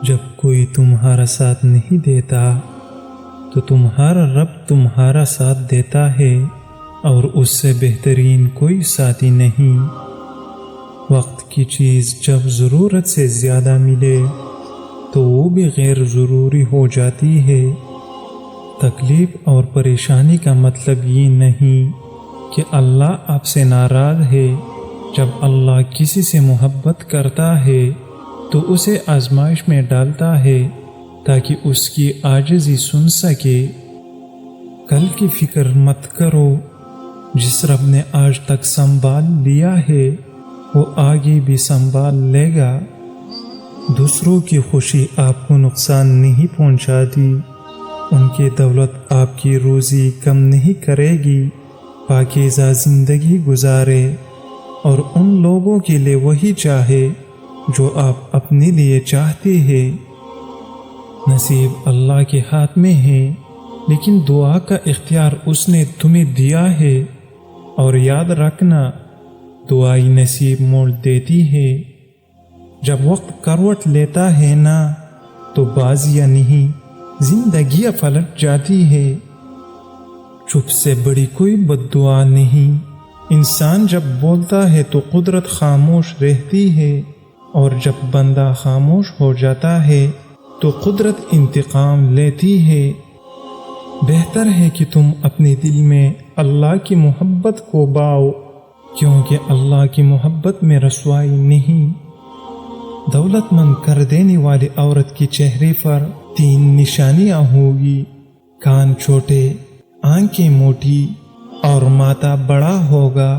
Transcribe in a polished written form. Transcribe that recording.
جب کوئی تمہارا ساتھ نہیں دیتا تو تمہارا رب تمہارا ساتھ دیتا ہے، اور اس سے بہترین کوئی ساتھی نہیں۔ وقت کی چیز جب ضرورت سے زیادہ ملے تو وہ بھی غیر ضروری ہو جاتی ہے۔ تکلیف اور پریشانی کا مطلب یہ نہیں کہ اللہ آپ سے ناراض ہے۔ جب اللہ کسی سے محبت کرتا ہے تو اسے آزمائش میں ڈالتا ہے تاکہ اس کی عاجزی سن سکے۔ کل کی فکر مت کرو، جس رب نے آج تک سنبھال لیا ہے وہ آگے بھی سنبھال لے گا۔ دوسروں کی خوشی آپ کو نقصان نہیں پہنچاتی، ان کی دولت آپ کی روزی کم نہیں کرے گی۔ پاکیزہ زندگی گزارے اور ان لوگوں کے لیے وہی چاہے جو آپ اپنے لیے چاہتے ہیں۔ نصیب اللہ کے ہاتھ میں ہے، لیکن دعا کا اختیار اس نے تمہیں دیا ہے، اور یاد رکھنا دعائی نصیب موڑ دیتی ہے۔ جب وقت کروٹ لیتا ہے نا تو بازیاں نہیں زندگیاں پلٹ جاتی ہے۔ چپ سے بڑی کوئی بد دعا نہیں۔ انسان جب بولتا ہے تو قدرت خاموش رہتی ہے، اور جب بندہ خاموش ہو جاتا ہے تو قدرت انتقام لیتی ہے۔ بہتر ہے کہ تم اپنے دل میں اللہ کی محبت کو باؤ، کیونکہ اللہ کی محبت میں رسوائی نہیں۔ دولت مند کر دینے والی عورت کے چہرے پر 3 نشانیاں ہوگی: کان چھوٹے، آنکھیں موٹی اور ماتھا بڑا ہوگا۔